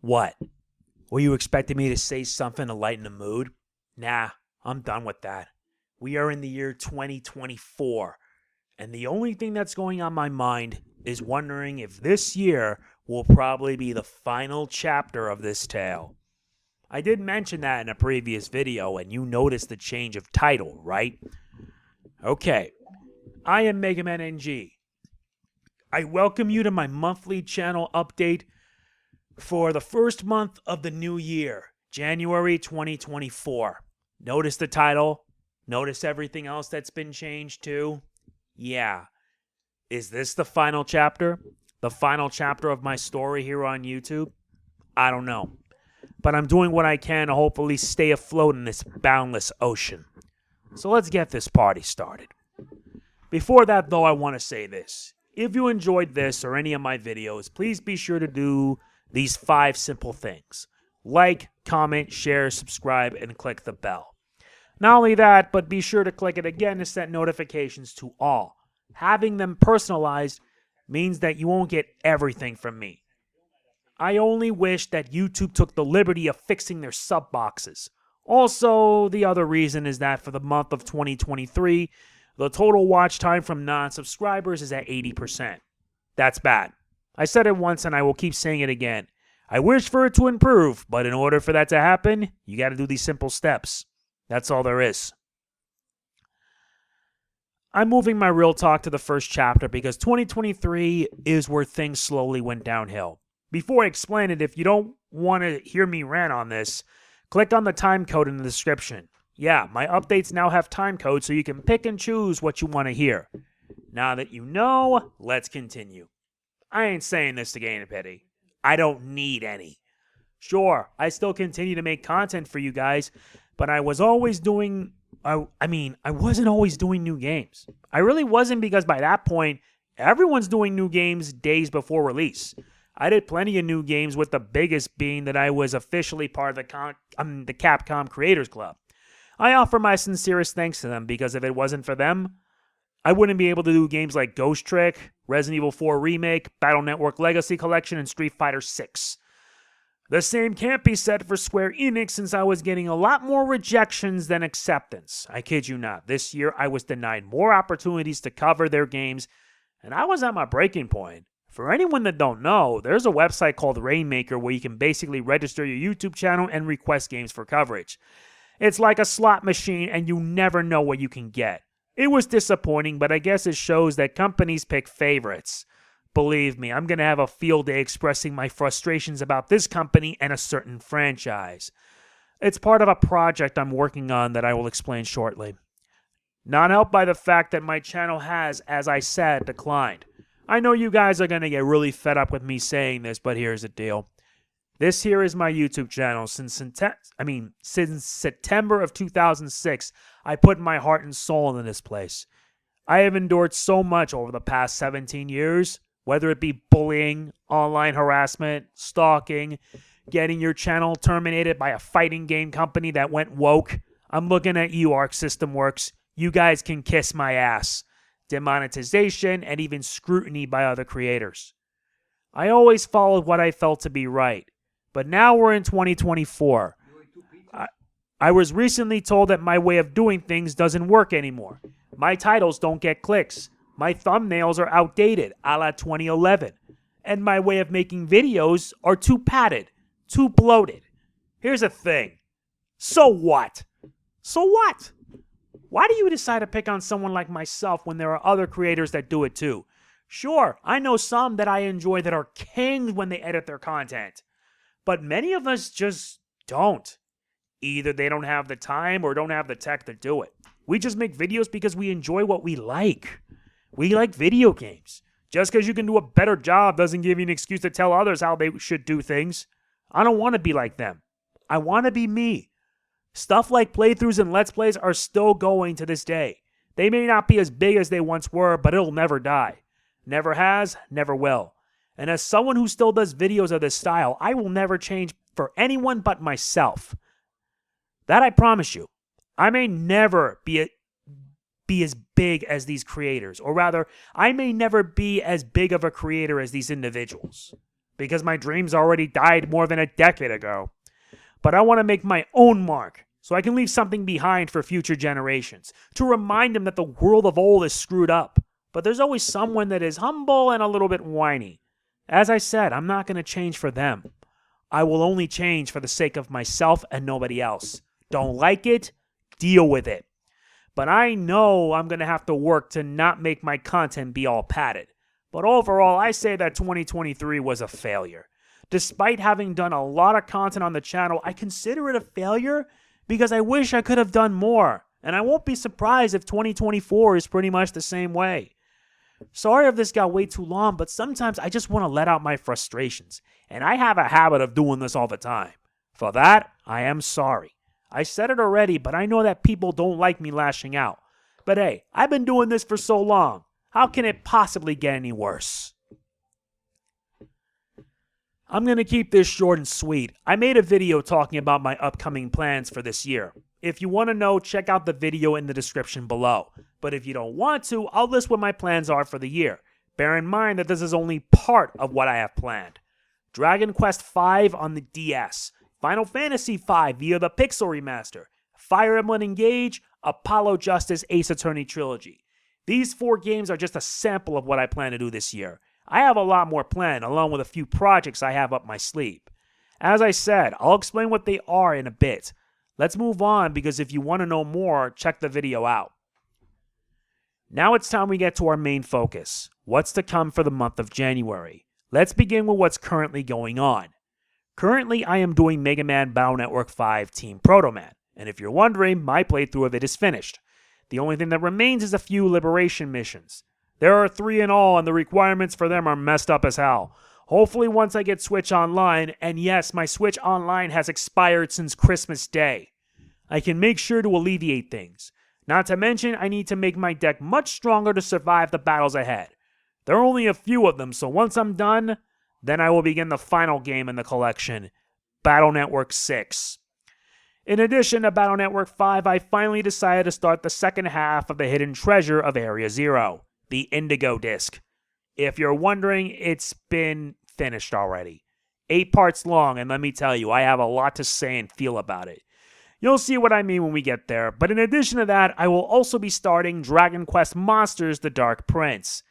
What? Were you expecting me to say something to lighten the mood? Nah, I'm done with that. We are in the year 2024, and the only thing that's going on my mind is wondering if this year will probably be the final chapter of this tale. I did mention that in a previous video, and you noticed the change of title, right? Okay, I am MegamanNG. I welcome you to my monthly channel update for the first month of the new year, January 2024. Notice the title? Notice everything else that's been changed too? Yeah. Is this the final chapter? The final chapter of my story here on YouTube? I don't know. But I'm doing what I can to hopefully stay afloat in this boundless ocean. So let's get this party started. Before that, though, I want to say this. If you enjoyed this or any of my videos, please be sure to do these 5 simple things. Like, comment, share, subscribe, and click the bell. Not only that, but be sure to click it again to set notifications to all. Having them personalized means that you won't get everything from me. I only wish that YouTube took the liberty of fixing their sub boxes. Also, the other reason is that for the month of 2023, the total watch time from non-subscribers is at 80%. That's bad. I said it once and I will keep saying it again. I wish for it to improve, but in order for that to happen, you got to do these simple steps. That's all there is. I'm moving my real talk to the first chapter because 2023 is where things slowly went downhill. Before I explain it, if you don't want to hear me rant on this, click on the time code in the description. Yeah, my updates now have time codes so you can pick and choose what you want to hear. Now that you know, let's continue. I ain't saying this to gain a pity. I don't need any. Sure, I still continue to make content for you guys, but I wasn't always doing new games. I really wasn't because by that point, everyone's doing new games days before release. I did plenty of new games, with the biggest being that I was officially part of the Capcom Creators Club. I offer my sincerest thanks to them because if it wasn't for them, I wouldn't be able to do games like Ghost Trick, Resident Evil 4 Remake, Battle Network Legacy Collection, and Street Fighter 6. The same can't be said for Square Enix since I was getting a lot more rejections than acceptance. I kid you not. This year, I was denied more opportunities to cover their games, and I was at my breaking point. For anyone that don't know, there's a website called Rainmaker where you can basically register your YouTube channel and request games for coverage. It's like a slot machine and you never know what you can get. It was disappointing, but I guess it shows that companies pick favorites. Believe me, I'm going to have a field day expressing my frustrations about this company and a certain franchise. It's part of a project I'm working on that I will explain shortly. Not helped by the fact that my channel has, as I said, declined. I know you guys are going to get really fed up with me saying this, but here's the deal. This here is my YouTube channel. Since September of 2006, I put my heart and soul into this place. I have endured so much over the past 17 years, whether it be bullying, online harassment, stalking, getting your channel terminated by a fighting game company that went woke. I'm looking at you, Arc System Works. You guys can kiss my ass. Demonetization, and even scrutiny by other creators. I always followed what I felt to be right, but now we're in 2024. I was recently told that my way of doing things doesn't work anymore. My titles don't get clicks. My thumbnails are outdated, a la 2011. And my way of making videos are too padded, too bloated. Here's the thing. So what? So what? Why do you decide to pick on someone like myself when there are other creators that do it too? Sure, I know some that I enjoy that are kings when they edit their content. But many of us just don't. Either they don't have the time or don't have the tech to do it. We just make videos because we enjoy what we like. We like video games. Just because you can do a better job doesn't give you an excuse to tell others how they should do things. I don't want to be like them. I want to be me. Stuff like playthroughs and Let's Plays are still going to this day. They may not be as big as they once were, but it'll never die. Never has, never will. And as someone who still does videos of this style, I will never change for anyone but myself. That I promise you. I may never be as big as these creators. Or rather, I may never be as big of a creator as these individuals. because my dreams already died more than a decade ago. But I want to make my own mark so I can leave something behind for future generations, to remind them that the world of old is screwed up, but there's always someone that is humble and a little bit whiny. As I said, I'm not going to change for them. I will only change for the sake of myself and nobody else. Don't like it? Deal with it. But I know I'm going to have to work to not make my content be all padded. But overall, I say that 2023 was a failure. Despite having done a lot of content on the channel, I consider it a failure because I wish I could have done more. And I won't be surprised if 2024 is pretty much the same way. Sorry if this got way too long, but sometimes I just want to let out my frustrations. And I have a habit of doing this all the time. For that, I am sorry. I said it already, but I know that people don't like me lashing out. But hey, I've been doing this for so long. How can it possibly get any worse? I'm going to keep this short and sweet. I made a video talking about my upcoming plans for this year. If you want to know, check out the video in the description below. But if you don't want to, I'll list what my plans are for the year. Bear in mind that this is only part of what I have planned. Dragon Quest V on the DS, Final Fantasy V via the Pixel Remaster, Fire Emblem Engage, Apollo Justice Ace Attorney Trilogy. These 4 games are just a sample of what I plan to do this year. I have a lot more planned, along with a few projects I have up my sleeve. As I said, I'll explain what they are in a bit. Let's move on, because if you want to know more, check the video out. Now it's time we get to our main focus. What's to come for the month of January? Let's begin with what's currently going on. Currently, I am doing Mega Man Battle Network 5 Team Proto Man, and if you're wondering, my playthrough of it is finished. The only thing that remains is a few liberation missions. There are 3 in all, and the requirements for them are messed up as hell. Hopefully once I get Switch Online, and yes, my Switch Online has expired since Christmas Day, I can make sure to alleviate things. Not to mention, I need to make my deck much stronger to survive the battles ahead. There are only a few of them, so once I'm done, then I will begin the final game in the collection, Battle Network 6. In addition to Battle Network 5, I finally decided to start the second half of the hidden treasure of Area Zero, the Indigo Disc. If you're wondering, it's been finished already. 8 parts long, and let me tell you, I have a lot to say and feel about it. You'll see what I mean when we get there, but in addition to that, I will also be starting Dragon Quest Monsters: The Dark Prince.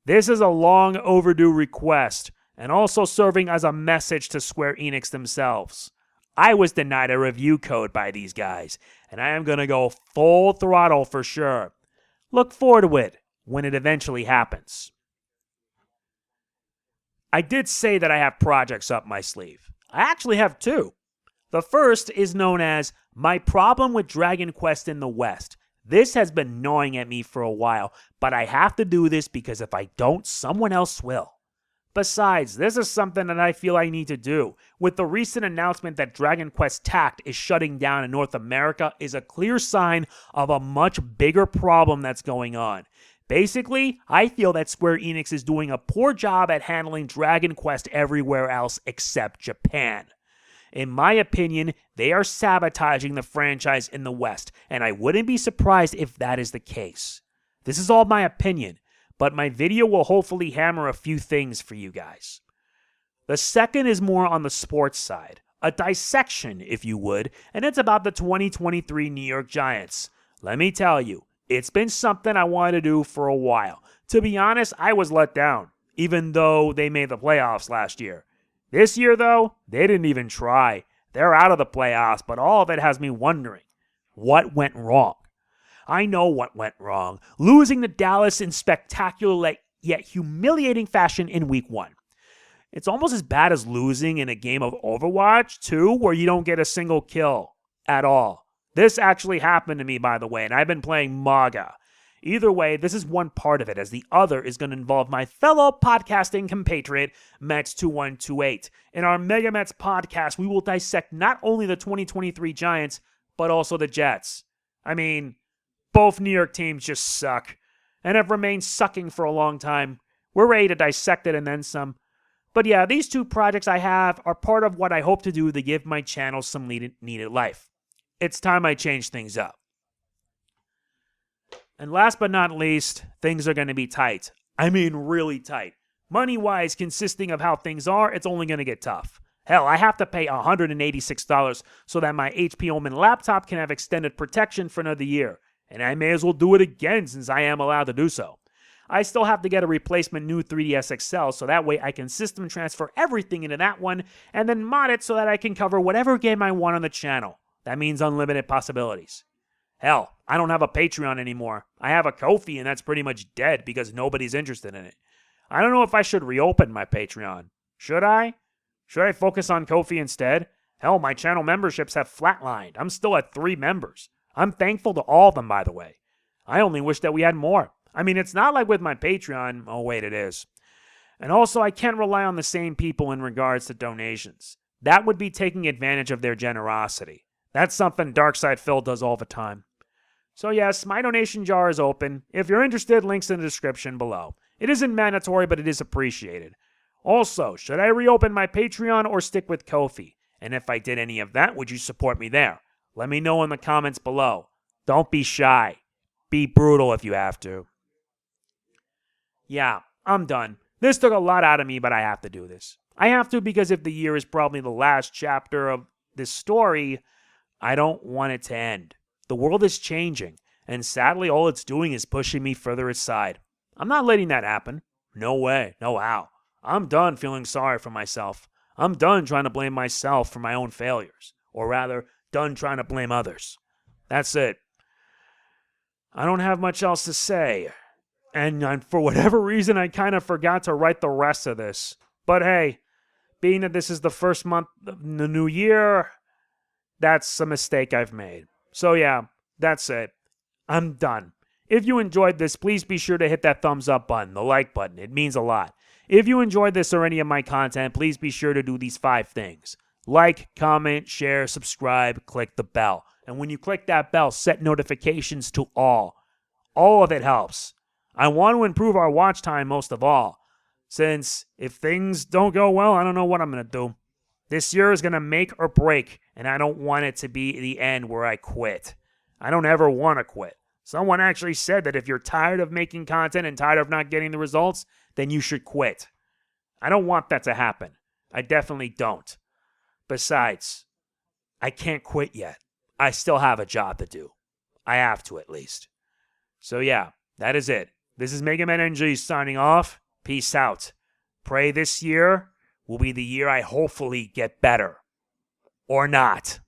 This is a long overdue request, and also serving as a message to Square Enix themselves. I was denied a review code by these guys, and I am going to go full throttle for sure. Look forward to it when it eventually happens. I did say that I have projects up my sleeve. I actually have 2. The first is known as My Problem with Dragon Quest in the West. This has been gnawing at me for a while, but I have to do this because if I don't, someone else will. Besides, this is something that I feel I need to do. With the recent announcement that Dragon Quest Tact is shutting down in North America is a clear sign of a much bigger problem that's going on. Basically, I feel that Square Enix is doing a poor job at handling Dragon Quest everywhere else except Japan. In my opinion, they are sabotaging the franchise in the West, and I wouldn't be surprised if that is the case. This is all my opinion, but my video will hopefully hammer a few things for you guys. The second is more on the sports side, a dissection, if you would, and it's about the 2023 New York Giants. Let me tell you, it's been something I wanted to do for a while. To be honest, I was let down, even though they made the playoffs last year. This year, though, they didn't even try. They're out of the playoffs, but all of it has me wondering, what went wrong? I know what went wrong. Losing to Dallas in spectacular yet humiliating fashion in Week 1. It's almost as bad as losing in a game of Overwatch 2 where you don't get a single kill at all. This actually happened to me, by the way, and I've been playing MAGA. Either way, this is one part of it, as the other is going to involve my fellow podcasting compatriot, Mets2128. In our Mega Mets podcast, we will dissect not only the 2023 Giants, but also the Jets. I mean, both New York teams just suck, and have remained sucking for a long time. We're ready to dissect it and then some. But yeah, these 2 projects I have are part of what I hope to do to give my channel some needed life. It's time I change things up. And last but not least, things are going to be tight. I mean really tight. Money-wise, consisting of how things are, it's only going to get tough. Hell, I have to pay $186 so that my HP Omen laptop can have extended protection for another year. And I may as well do it again since I am allowed to do so. I still have to get a replacement new 3DS XL so that way I can system transfer everything into that one and then mod it so that I can cover whatever game I want on the channel. That means unlimited possibilities. Hell, I don't have a Patreon anymore. I have a Ko-fi and that's pretty much dead because nobody's interested in it. I don't know if I should reopen my Patreon. Should I? Should I focus on Ko-fi instead? Hell, my channel memberships have flatlined. I'm still at 3 members. I'm thankful to all of them, by the way. I only wish that we had more. I mean, it's not like with my Patreon. Oh, wait, it is. And also, I can't rely on the same people in regards to donations. That would be taking advantage of their generosity. That's something Darkside Phil does all the time. So yes, my donation jar is open. If you're interested, links in the description below. It isn't mandatory, but it is appreciated. Also, should I reopen my Patreon or stick with Ko-fi? And if I did any of that, would you support me there? Let me know in the comments below. Don't be shy. Be brutal if you have to. Yeah, I'm done. This took a lot out of me, but I have to do this. I have to because if the year is probably the last chapter of this story, I don't want it to end. The world is changing, and sadly all it's doing is pushing me further aside. I'm not letting that happen. No way, no how. I'm done feeling sorry for myself. I'm done trying to blame myself for my own failures. Or rather, done trying to blame others. That's it. I don't have much else to say. And for whatever reason, I kind of forgot to write the rest of this. But hey, being that this is the first month of the new year, that's a mistake I've made. So yeah, that's it. I'm done. If you enjoyed this, please be sure to hit that thumbs up button, the like button. It means a lot. If you enjoyed this or any of my content, please be sure to do these 5 things. Like, comment, share, subscribe, click the bell. And when you click that bell, set notifications to all. All of it helps. I want to improve our watch time most of all. Since if things don't go well, I don't know what I'm going to do. This year is going to make or break, and I don't want it to be the end where I quit. I don't ever want to quit. Someone actually said that if you're tired of making content and tired of not getting the results, then you should quit. I don't want that to happen. I definitely don't. Besides, I can't quit yet. I still have a job to do. I have to at least. So yeah, that is it. This is MegamanNG signing off. Peace out. Pray this year will be the year I hopefully get better. Or not.